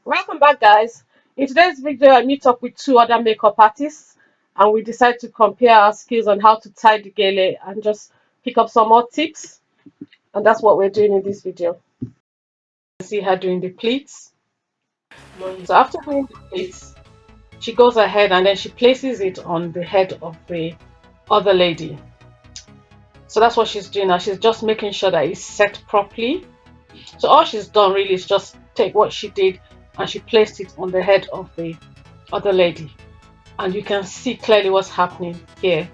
Welcome back, guys. In today's video, I meet up with two other makeup artists and we decide to compare our skills on how to tie the gele and just pick up some more tips. And that's what we're doing in this video. See her doing the pleats. So after doing the pleats, she goes ahead and then she places it on the head of the other lady. So that's what she's doing now. She's just making sure that it's set properly. So all she's done really is just take what she did and she placed it on the head of the other lady. And you can see clearly what's happening here.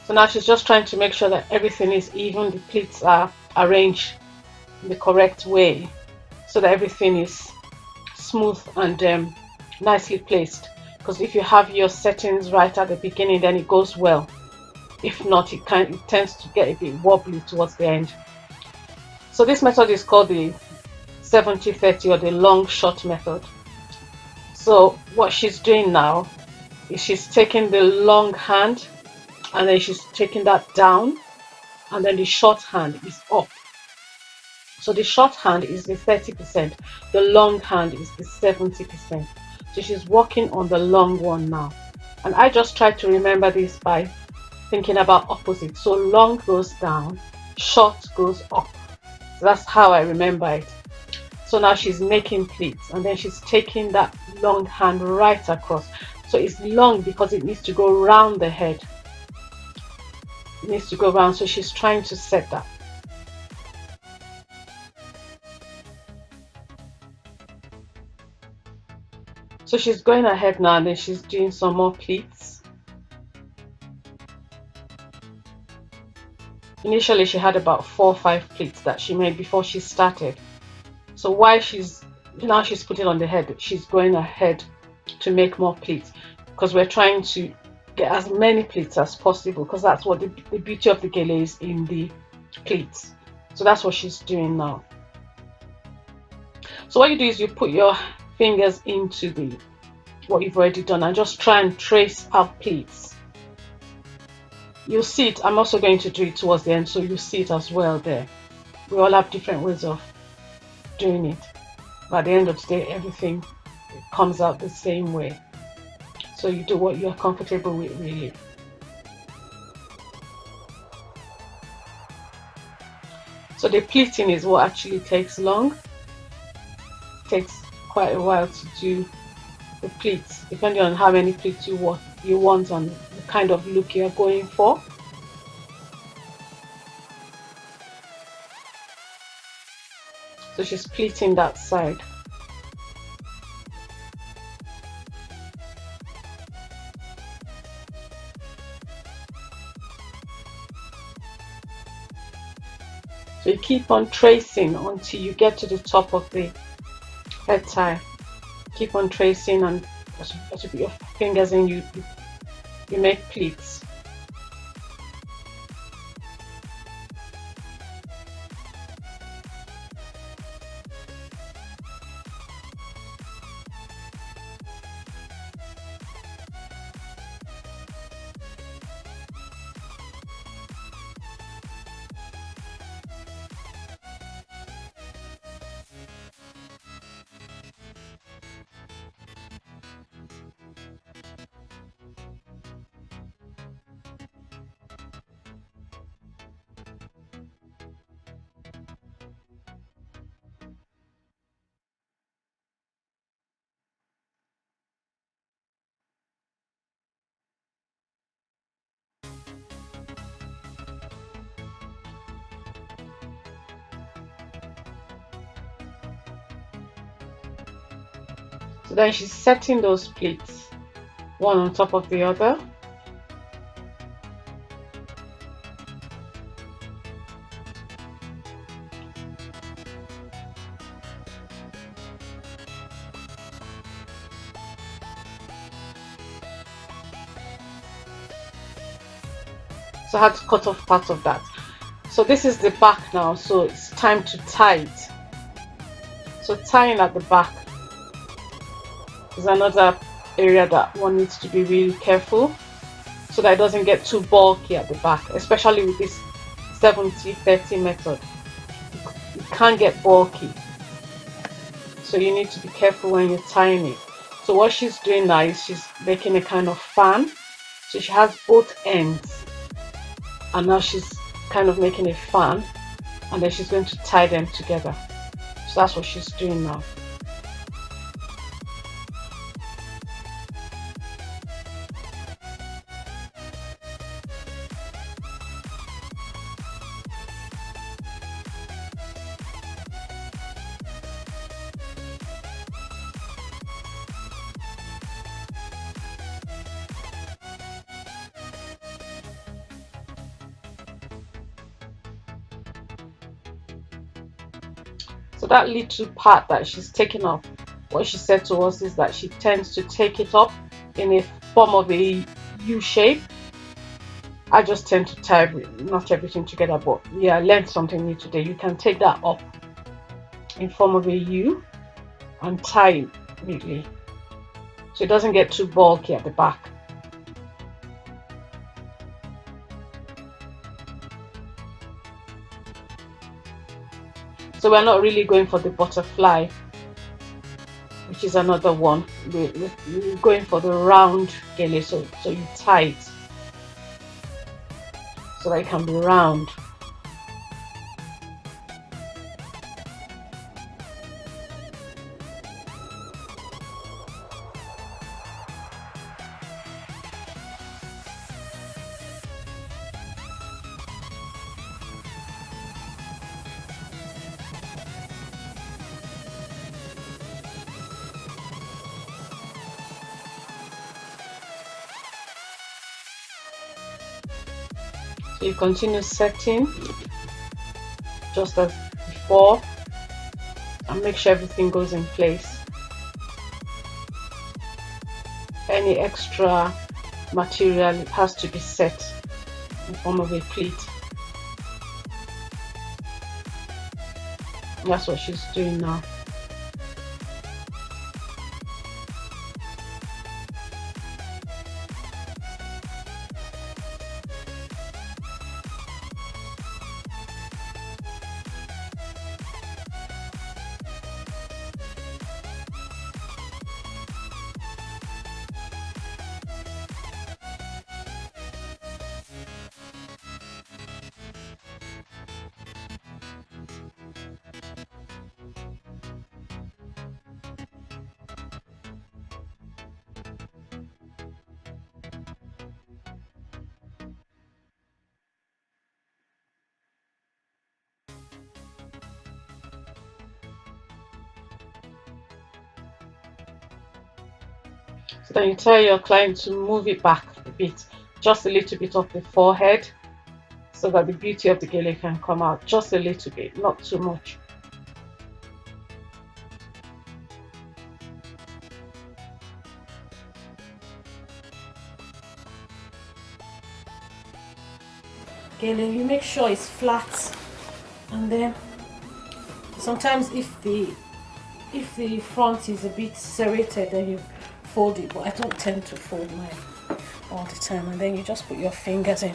So now she's just trying to make sure that everything is even, the pleats are arranged in the correct way so that everything is smooth and nicely placed. Because if you have your settings right at the beginning, then it goes well. If not, it tends to get a bit wobbly towards the end. So this method is called the 70-30 or the long short method. So what she's doing now is she's taking the long hand and then she's taking that down, and then the short hand is up. So the short hand is the 30%, the long hand is the 70%. So she's working on the long one now. And I just try to remember this by thinking about opposite. So long goes down, short goes up. So that's how I remember it. So now she's making pleats and then she's taking that long hand right across. So it's long because it needs to go round the head. It needs to go round, so she's trying to set that. So she's going ahead now and then she's doing some more pleats. Initially she had about 4 or 5 pleats that she made before she started. So while she's putting on the head, she's going ahead to make more pleats because we're trying to get as many pleats as possible, because that's what the beauty of the gele is, in the pleats. So that's what she's doing now. So what you do is you put your fingers into what you've already done and just try and trace out pleats. You'll see it. I'm also going to do it towards the end, so you see it as well there. We all have different ways of doing it, but at the end of the day, everything comes out the same way. So you do what you're comfortable with, really. So the pleating is what actually takes long. It takes quite a while to do the pleats, depending on how many pleats you want and the kind of look you're going for. So she's pleating that side. So you keep on tracing until you get to the top of the head tie. Keep on tracing, and as you put your fingers in, you make pleats. So then she's setting those pleats one on top of the other. So I had to cut off parts of that. So this is the back now, so it's time to tie it. So tying at the back is another area that one needs to be really careful so that it doesn't get too bulky at the back, especially with this 70-30 method. It can get bulky So you need to be careful when you're tying it. So what she's doing now is she's making a kind of fan. So she has both ends, and now she's kind of making a fan, and then she's going to tie them together. So that's what she's doing now. So that little part that she's taking off, what she said to us is that she tends to take it up in a form of a U shape. I just tend to tie not everything together, but yeah, I learned something new today. You can take that up in form of a U and tie it neatly, so it doesn't get too bulky at the back. So we're not really going for the butterfly, which is another one. We're going for the round gele, so you tie it so that it can be round. So you continue setting just as before and make sure everything goes in place. Any extra material, it has to be set in form of a pleat. That's what she's doing now. So then you tell your client to move it back a bit, just a little bit of the forehead, so that the beauty of the gele can come out just a little bit, not too much. Gele, you make sure it's flat, and then sometimes if the front is a bit serrated, then you fold it, but I don't tend to fold mine all the time. And then you just put your fingers in.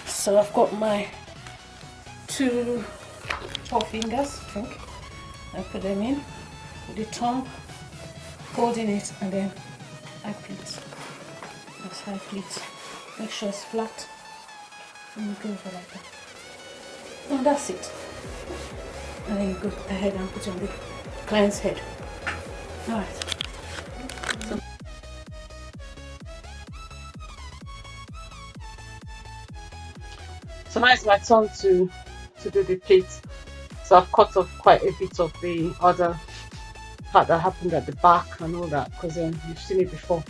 So I've got my 2 fingers, I think. I put them in with the thumb, holding it, and then I pleat. That's how I pleat. Make sure it's flat, and you go for like that. And that's it. And then you go ahead and put it on the client's head. Alright. So now it's my turn to do the pleats. So I've cut off quite a bit of the other part that happened at the back and all that, because you've seen it before.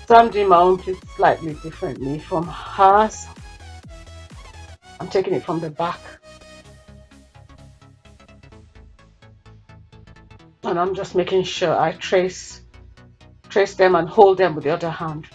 So I'm doing my own pleats slightly differently from hers. I'm taking it from the back, and I'm just making sure I trace them and hold them with the other hand.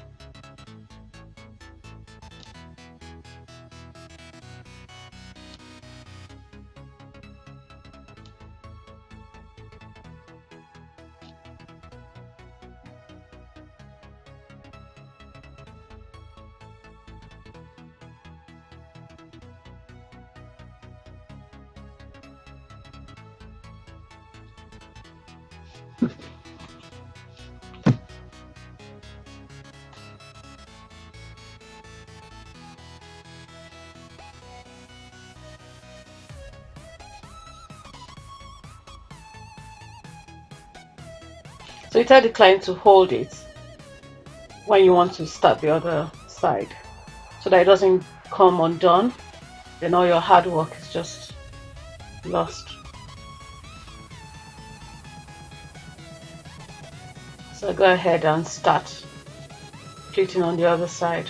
So you tell the client to hold it when you want to start the other side so that it doesn't come undone. Then all your hard work is just lost. So go ahead and start pleating on the other side.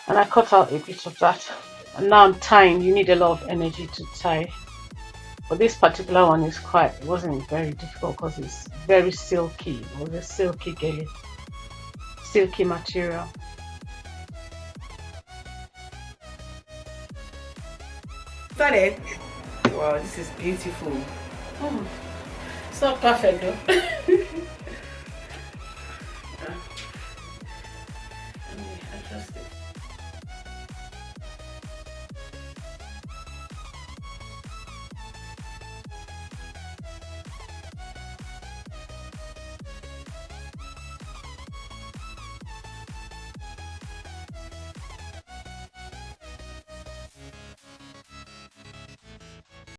And I cut out a bit of that. And now I'm tying. You need a lot of energy to tie. But this particular one is it wasn't very difficult because it's very silky. It was a silky gele, silky material. Started. Wow, this is beautiful. It's not perfect though. Let me adjust it.